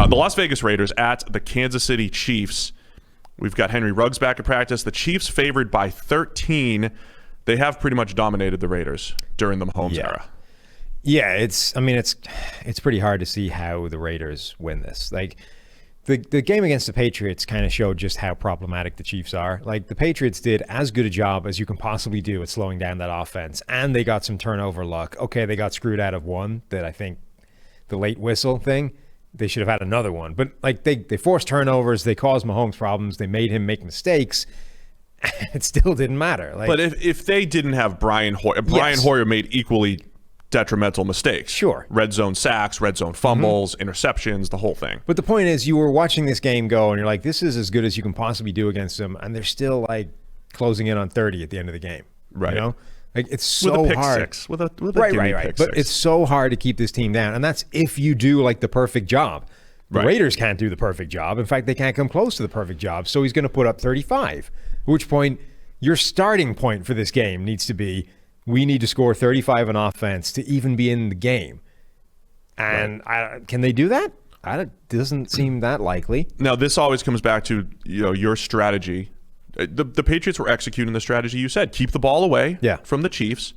The Las Vegas Raiders at the Kansas City Chiefs. We've got Henry Ruggs back at practice. The Chiefs favored by 13. They have pretty much dominated the Raiders during the Mahomes era. Yeah, it's pretty hard to see how the Raiders win this. Like, the game against the Patriots kind of showed just how problematic the Chiefs are. Like, the Patriots did as good a job as you can possibly do at slowing down that offense, and they got some turnover luck. Okay, they got screwed out of one that I think the late whistle thing, they should have had another one. But, like, they forced turnovers, they caused Mahomes problems, they made him make mistakes. It still didn't matter. Like, but if they didn't have Brian Hoyer made equally detrimental mistakes. Sure. Red zone sacks, red zone fumbles, interceptions, the whole thing. But the point is, you were watching this game go, and you're like, this is as good as you can possibly do against them, and they're still, like, closing in on 30 at the end of the game. Right. You know? Like, it's so with a pick hard. Six. With a right. Pick But six. it's so hard to keep this team down, and that's if you do, like, the perfect job. The Raiders can't do the perfect job. In fact, they can't come close to the perfect job, so he's going to put up 35, at which point your starting point for this game needs to be, we need to score 35 on offense to even be in the game. And can they do that? It doesn't seem that likely. Now, this always comes back to your strategy. The Patriots were executing the strategy you said. Keep the ball away from the Chiefs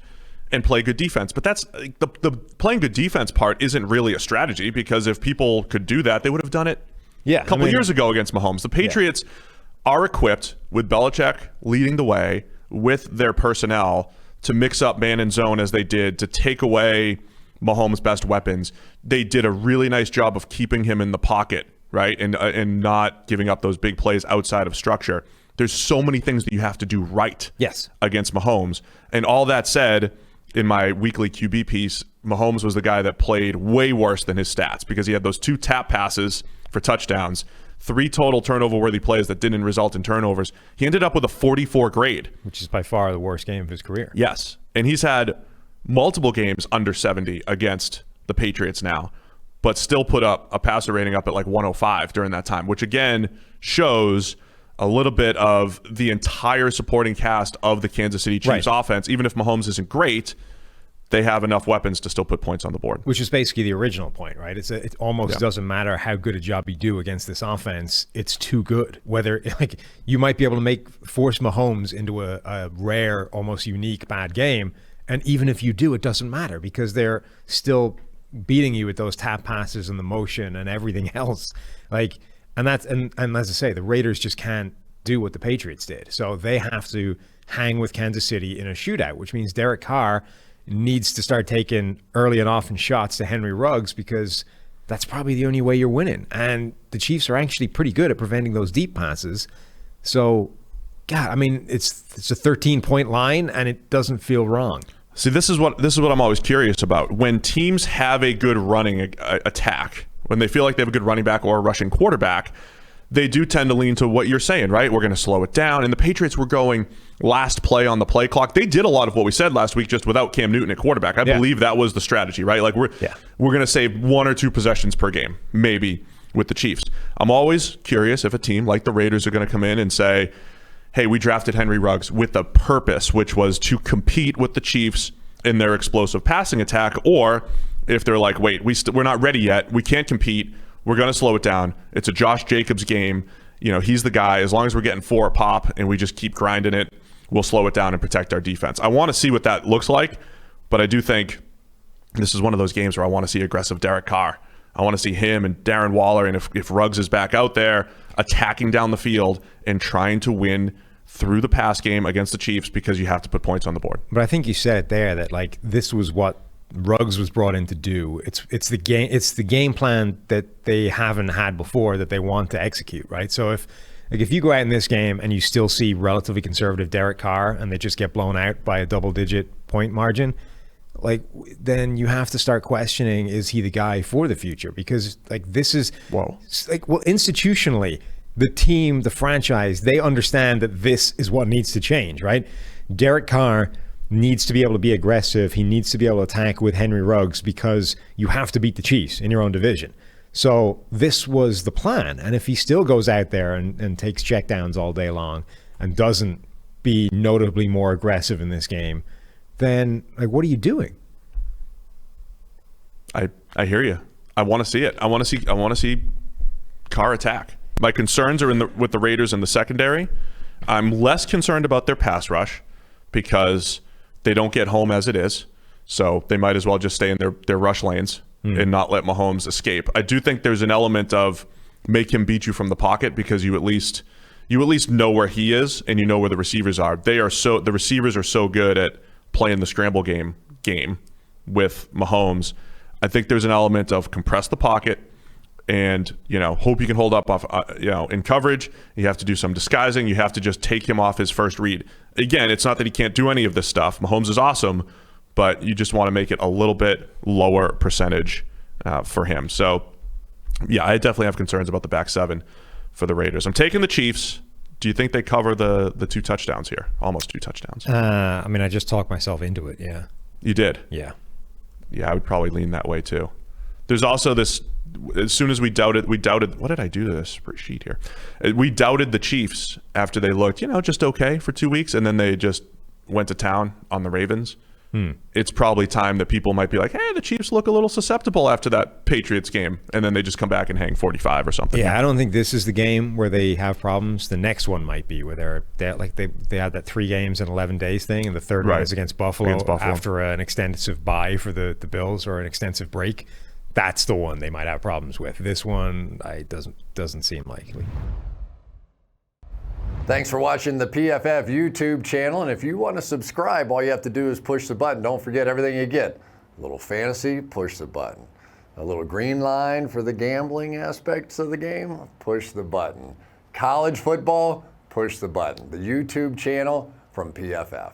and play good defense. But that's the playing good defense part isn't really a strategy, because if people could do that, they would have done it a couple years ago against Mahomes. The Patriots are equipped with Belichick leading the way with their personnel to mix up man and zone as they did, to take away Mahomes' best weapons. They did a really nice job of keeping him in the pocket, right? And not giving up those big plays outside of structure. There's so many things that you have to do right against Mahomes. And all that said, in my weekly QB piece, Mahomes was the guy that played way worse than his stats, because he had those 2 tap passes for touchdowns, 3 total turnover-worthy plays that didn't result in turnovers. He ended up with a 44 grade. Which is by far the worst game of his career. Yes. And he's had multiple games under 70 against the Patriots now, but still put up a passer rating up at like 105 during that time, which again shows a little bit of the entire supporting cast of the Kansas City Chiefs offense. Even if Mahomes isn't great, they have enough weapons to still put points on the board. Which is basically the original point, right? It almost doesn't matter how good a job you do against this offense. It's too good. Whether, like, you might be able to force Mahomes into a rare, almost unique bad game, and even if you do, it doesn't matter, because they're still beating you with those tap passes and the motion and everything else. Like, and as I say, the Raiders just can't do what the Patriots did. So they have to hang with Kansas City in a shootout, which means Derek Carr needs to start taking early and often shots to Henry Ruggs, because that's probably the only way you're winning. And the Chiefs are actually pretty good at preventing those deep passes. So, God, I mean, it's a 13-point line, and it doesn't feel wrong. See, this is what I'm always curious about. When teams have a good running attack, when they feel like they have a good running back or a rushing quarterback, they do tend to lean to what you're saying, right? We're going to slow it down. And the Patriots were going last play on the play clock. They did a lot of what we said last week, just without Cam Newton at quarterback. I believe that was the strategy, right? Like, we're going to save 1 or 2 possessions per game, maybe, with the Chiefs. I'm always curious if a team like the Raiders are going to come in and say, hey, we drafted Henry Ruggs with a purpose, which was to compete with the Chiefs in their explosive passing attack, or if they're like, wait, we're not ready yet. We can't compete. We're going to slow it down. It's a Josh Jacobs game. He's the guy. As long as we're getting 4 a pop and we just keep grinding it, we'll slow it down and protect our defense. I want to see what that looks like, but I do think this is one of those games where I want to see aggressive Derek Carr. I want to see him and Darren Waller, and if Ruggs is back out there attacking down the field and trying to win through the pass game against the Chiefs, because you have to put points on the board. But I think you said it there, that like this was what Ruggs was brought in to do. It's the game plan that they haven't had before that they want to execute, right? So if you go out in this game and you still see relatively conservative Derek Carr and they just get blown out by a double-digit point margin, like, then you have to start questioning, is he the guy for the future? Because like this is institutionally, the team, the franchise, they understand that this is what needs to change, right? Derek Carr needs to be able to be aggressive. He needs to be able to attack with Henry Ruggs, because you have to beat the Chiefs in your own division. So this was the plan. And if he still goes out there and takes checkdowns all day long and doesn't be notably more aggressive in this game, then like, what are you doing? I hear you. I want to see it. I want to see Carr attack. My concerns are with the Raiders in the secondary. I'm less concerned about their pass rush because they don't get home as it is. So they might as well just stay in their rush lanes and not let Mahomes escape. I do think there's an element of make him beat you from the pocket because you at least know where he is and you know where the receivers are. The receivers are so good at playing the scramble game with Mahomes. I think there's an element of compress the pocket and, hope you can hold up off, in coverage. You have to do some disguising. You have to just take him off his first read. Again, it's not that he can't do any of this stuff. Mahomes is awesome, but you just want to make it a little bit lower percentage for him. So, yeah, I definitely have concerns about the back seven for the Raiders. I'm taking the Chiefs. Do you think they cover the 2 touchdowns here? Almost 2 touchdowns. I just talked myself into it, yeah. You did? Yeah. Yeah, I would probably lean that way too. There's also this, as soon as we doubted, what did I do to this sheet here? We doubted the Chiefs after they looked, just okay for 2 weeks, and then they just went to town on the Ravens. It's probably time that people might be like, hey, the Chiefs look a little susceptible after that Patriots game, and then they just come back and hang 45 or something. Yeah, I don't think this is the game where they have problems. The next one might be where they had that 3 games in 11 days thing, and the third one is against Buffalo after an extensive bye for the Bills or an extensive break. That's the one they might have problems with. This one, doesn't seem likely. Thanks for watching the PFF YouTube channel. And if you want to subscribe, all you have to do is push the button. Don't forget everything you get. A little fantasy, push the button. A little green line for the gambling aspects of the game, push the button. College football, push the button. The YouTube channel from PFF.